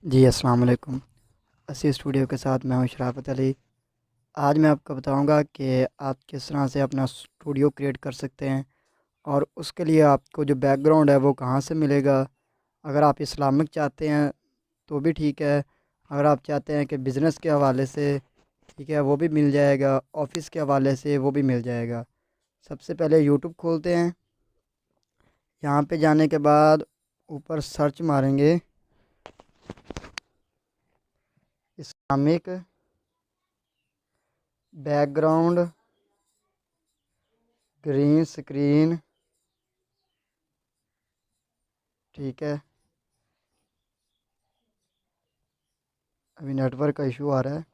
जी अस्सलाम वालेकुम। अस्सी स्टूडियो के साथ मैं हूँ शराफत अली। आज मैं आपको बताऊंगा कि आप किस तरह से अपना स्टूडियो क्रिएट कर सकते हैं और उसके लिए आपको जो बैकग्राउंड है वो कहाँ से मिलेगा। अगर आप इस्लामिक चाहते हैं तो भी ठीक है, अगर आप चाहते हैं कि बिज़नेस के हवाले से ठीक है वो भी मिल जाएगा, ऑफ़िस के हवाले से वो भी मिल जाएगा। सबसे पहले यूट्यूब खोलते हैं। यहाँ पे जाने के बाद ऊपर सर्च मारेंगे इस्लामिक बैकग्राउंड ग्रीन स्क्रीन। ठीक है, अभी नेटवर्क का इशू आ रहा है।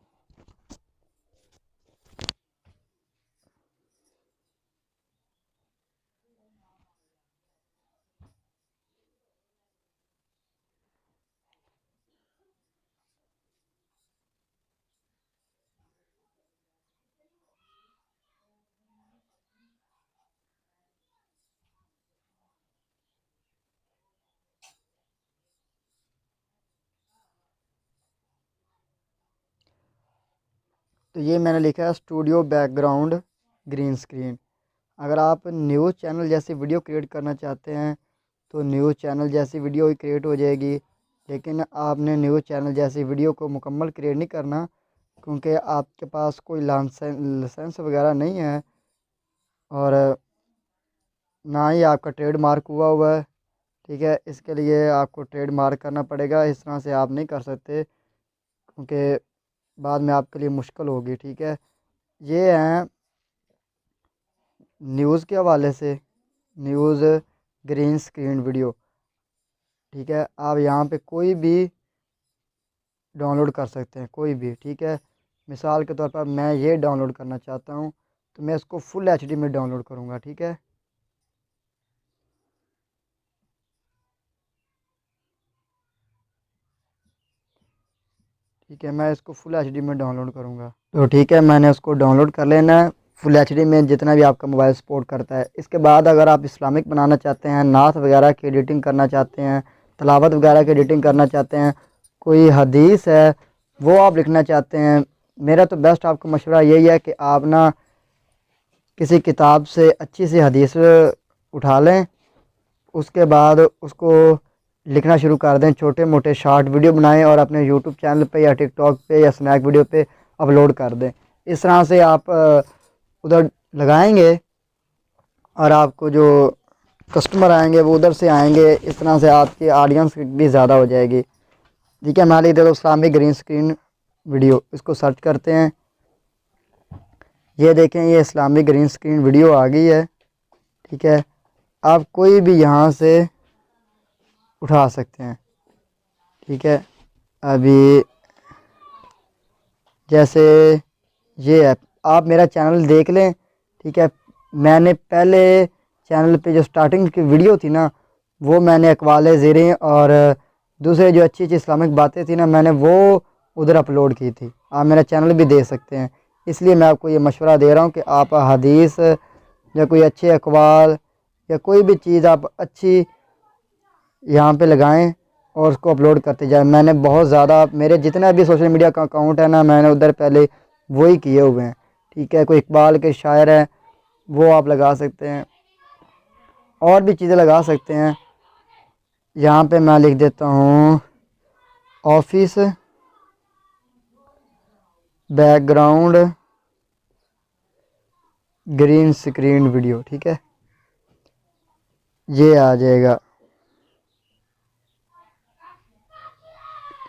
तो ये मैंने लिखा है स्टूडियो बैकग्राउंड ग्रीन स्क्रीन। अगर आप न्यूज़ चैनल जैसी वीडियो क्रिएट करना चाहते हैं तो न्यूज़ चैनल जैसी वीडियो ही क्रिएट हो जाएगी, लेकिन आपने न्यूज़ चैनल जैसी वीडियो को मुकम्मल क्रिएट नहीं करना, क्योंकि आपके पास कोई लाइसेंस वगैरह नहीं है और ना ही आपका ट्रेडमार्क हुआ है। ठीक है, इसके लिए आपको ट्रेडमार्क करना पड़ेगा। इस तरह से आप नहीं कर सकते क्योंकि बाद में आपके लिए मुश्किल होगी। ठीक है, ये हैं न्यूज़ के हवाले से न्यूज़ ग्रीन स्क्रीन वीडियो। ठीक है, आप यहाँ पे कोई भी डाउनलोड कर सकते हैं, कोई भी। ठीक है, मिसाल के तौर पर मैं ये डाउनलोड करना चाहता हूँ तो मैं इसको फुल एचडी में डाउनलोड करूँगा। ठीक है, ठीक है, मैं इसको फुल एचडी में डाउनलोड करूँगा। तो ठीक है, मैंने उसको डाउनलोड कर लेना है फुल एचडी में, जितना भी आपका मोबाइल सपोर्ट करता है। इसके बाद अगर आप इस्लामिक बनाना चाहते हैं, नात वगैरह की एडिटिंग करना चाहते हैं, तलावत वगैरह की एडिटिंग करना चाहते हैं, कोई हदीस है वो आप लिखना चाहते हैं, मेरा तो बेस्ट आपको मशवरा यही है कि आप ना किसी किताब से अच्छी सी हदीस उठा लें, उसके बाद उसको लिखना शुरू कर दें, छोटे मोटे शॉर्ट वीडियो बनाएं और अपने यूट्यूब चैनल पे या टिकटॉक पे या स्नैक वीडियो पे अपलोड कर दें। इस तरह से आप उधर लगाएंगे और आपको जो कस्टमर आएंगे वो उधर से आएंगे। इस तरह से आपकी ऑडियंस भी ज़्यादा हो जाएगी। ठीक है, मान लीजिए तो इस्लामिक ग्रीन स्क्रीन वीडियो, इसको सर्च करते हैं। ये देखें, ये इस्लामिक ग्रीन स्क्रीन वीडियो आ गई है। ठीक है, आप कोई भी यहाँ से उठा सकते हैं। ठीक है, अभी जैसे ये है, आप मेरा चैनल देख लें। ठीक है, मैंने पहले चैनल पे जो स्टार्टिंग की वीडियो थी ना, वो मैंने अकवाल ज़ेरें और दूसरे जो अच्छी अच्छी इस्लामिक बातें थी ना, मैंने वो उधर अपलोड की थी। आप मेरा चैनल भी देख सकते हैं। इसलिए मैं आपको ये मशवरा दे रहा हूँ कि आप हदीस या कोई अच्छे अकवाल या कोई भी चीज़ आप अच्छी यहाँ पे लगाएं और उसको अपलोड करते जाएं। मैंने बहुत ज़्यादा, मेरे जितना भी सोशल मीडिया का अकाउंट है ना, मैंने उधर पहले वही किए हुए हैं। ठीक है, कोई इकबाल के शायर हैं वो आप लगा सकते हैं, और भी चीज़ें लगा सकते हैं। यहाँ पे मैं लिख देता हूँ office background green screen video. ठीक है, ये आ जाएगा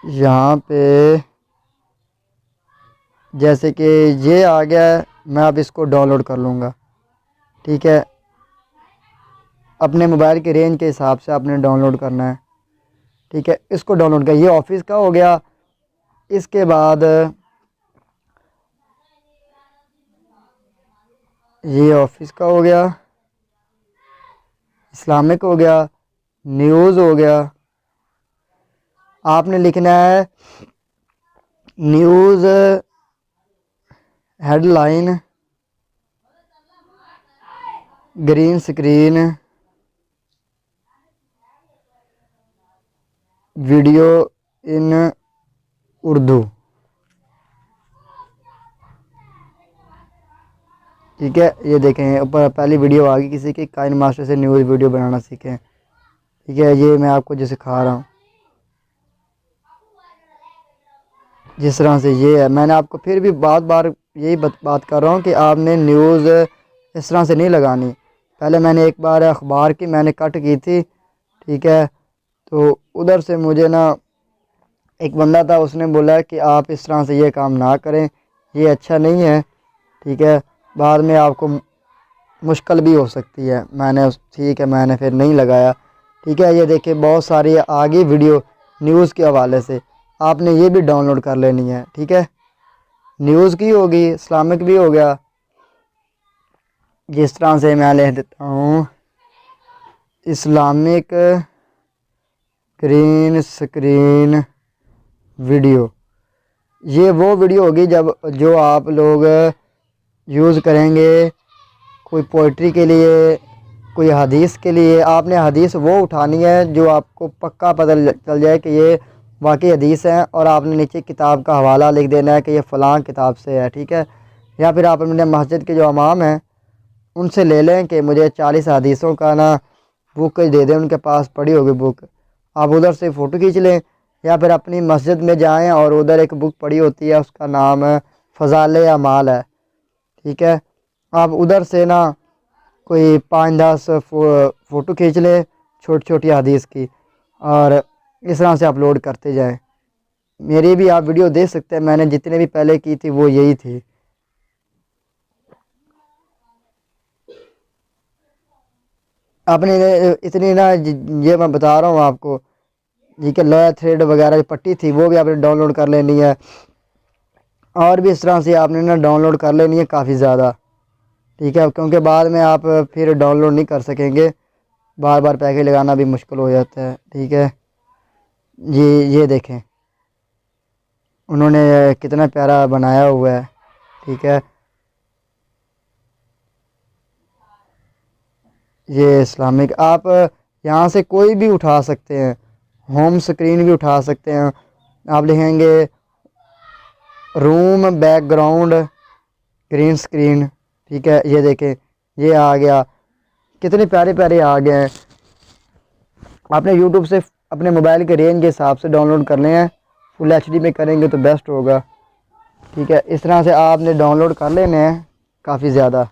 यहाँ पे। जैसे कि ये आ गया है, मैं अब इसको डाउनलोड कर लूँगा। ठीक है, अपने मोबाइल की रेंज के हिसाब से आपने डाउनलोड करना है। ठीक है, इसको डाउनलोड कर, ये ऑफिस का हो गया। इसके बाद ये ऑफिस का हो गया, इस्लामिक हो गया, न्यूज़ हो गया। आपने लिखना है news headline green screen video इन उर्दू। ठीक है, ये देखें ऊपर पहली वीडियो आ गई किसी की, काइन मास्टर से न्यूज़ वीडियो बनाना सीखें। ठीक है, ये मैं आपको जो सिखा रहा हूँ, जिस तरह से ये है। मैंने आपको फिर भी बार बार यही बात कर रहा हूँ कि आपने न्यूज़ इस तरह से नहीं लगानी। पहले मैंने एक बार अखबार की मैंने कट की थी। ठीक है, तो उधर से मुझे ना एक बंदा था, उसने बोला कि आप इस तरह से ये काम ना करें, ये अच्छा नहीं है। ठीक है, बाद में आपको मुश्किल भी हो सकती है। ठीक है, मैंने फिर नहीं लगाया। ठीक है, ये देखिए बहुत सारी आगे वीडियो न्यूज़ के हवाले से, आपने ये भी डाउनलोड कर लेनी है। ठीक है, न्यूज़ की होगी, इस्लामिक भी हो गया। जिस तरह से मैं लिख देता हूँ, इस्लामिक ग्रीन स्क्रीन वीडियो। ये वो वीडियो होगी जब जो आप लोग यूज़ करेंगे कोई पोइट्री के लिए, कोई हदीस के लिए। आपने हदीस वो उठानी है जो आपको पक्का पता चल जाए कि ये वाकई हदीस है, और आपने नीचे किताब का हवाला लिख देना है कि ये फ़लाँ किताब से है। ठीक है, या फिर आप अपने मस्जिद के जो इमाम हैं उनसे ले लें कि मुझे 40 हदीसों का ना बुक दे दें, उनके पास पड़ी होगी बुक, आप उधर से फ़ोटो खींच लें। या फिर अपनी मस्जिद में जाएं और उधर एक बुक पड़ी होती है, उसका नाम फ़ज़ाइल अमाल है। ठीक है, आप उधर से ना कोई 5-10 फ़ोटो खींच लें छोटी छोटी हदीस की, और इस तरह से अपलोड करते जाएं। मेरी भी आप वीडियो देख सकते हैं, मैंने जितने भी पहले की थी वो यही थी। आपने इतनी ना ये मैं बता रहा हूँ आपको। ठीक है, लॉयर थ्रेड वगैरह जो पट्टी थी वो भी आपने डाउनलोड कर लेनी है, और भी इस तरह से आपने ना डाउनलोड कर लेनी है काफ़ी ज़्यादा। ठीक है, क्योंकि बाद में आप फिर डाउनलोड नहीं कर सकेंगे, बार बार पैकेज लगाना भी मुश्किल हो जाता है। ठीक है, ये देखें उन्होंने कितना प्यारा बनाया हुआ है। ठीक है, ये इस्लामिक आप यहाँ से कोई भी उठा सकते हैं, होम स्क्रीन भी उठा सकते हैं। आप लिखेंगे रूम बैकग्राउंड ग्रीन स्क्रीन। ठीक है, ये देखें ये आ गया, कितने प्यारे प्यारे आ गए हैं। आपने यूट्यूब से अपने मोबाइल के रेंज के हिसाब से डाउनलोड करने हैं, फुल एचडी में करेंगे तो बेस्ट होगा। ठीक है, इस तरह से आपने डाउनलोड कर लेने हैं काफ़ी ज़्यादा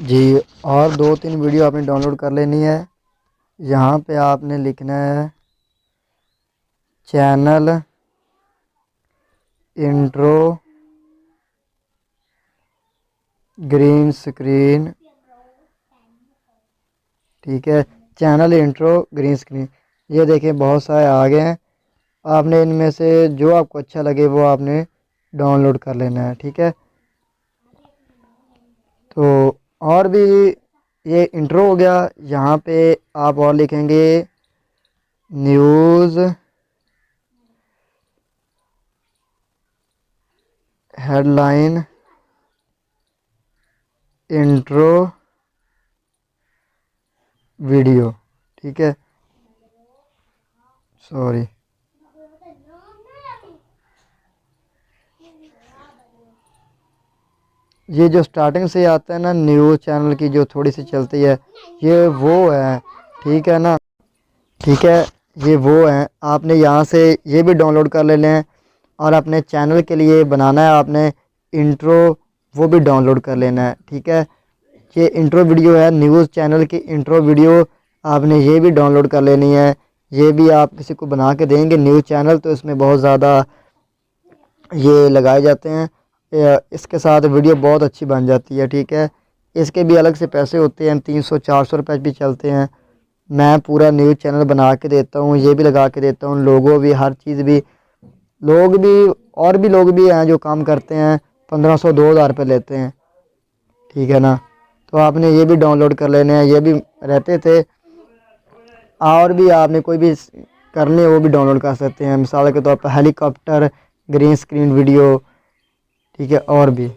जी। और 2-3 वीडियो आपने डाउनलोड कर लेनी है। यहाँ पे आपने लिखना है चैनल इंट्रो ग्रीन स्क्रीन। ठीक है, चैनल इंट्रो ग्रीन स्क्रीन। ये देखिए बहुत सारे आ गए हैं, आपने इनमें से जो आपको अच्छा लगे वो आपने डाउनलोड कर लेना है। ठीक है, तो और भी ये इंट्रो हो गया। यहाँ पे आप और लिखेंगे न्यूज़ हेडलाइन इंट्रो वीडियो। ठीक है, सॉरी, ये जो स्टार्टिंग से आता है ना न्यूज़ चैनल की जो थोड़ी सी चलती है, ये वो है। ठीक है ना, ठीक है, ये वो है। आपने यहाँ से ये भी डाउनलोड कर लेने हैं, और अपने चैनल के लिए बनाना है आपने इंट्रो, वो भी डाउनलोड कर लेना है। ठीक है, ये इंट्रो वीडियो है, न्यूज़ चैनल की इंट्रो वीडियो आपने ये भी डाउनलोड कर लेनी है। ये भी आप किसी को बना के देंगे न्यूज़ चैनल, तो इसमें बहुत ज़्यादा ये लगाए जाते हैं, इसके साथ वीडियो बहुत अच्छी बन जाती है। ठीक है, इसके भी अलग से पैसे होते हैं, 300-400 रुपये भी चलते हैं। मैं पूरा न्यूज़ चैनल बना के देता हूँ, ये भी लगा के देता हूँ, लोगो भी, हर चीज़ भी। लोग भी और भी लोग भी हैं जो काम करते हैं, 1500-2000 रुपये लेते हैं। ठीक है ना, तो आपने ये भी डाउनलोड कर लेने हैं, ये भी रहते थे। और भी आपने कोई भी करने वो भी डाउनलोड कर सकते हैं, मिसाल के तौर पर हेलीकॉप्टर ग्रीन स्क्रीन वीडियो। ठीक है, और भी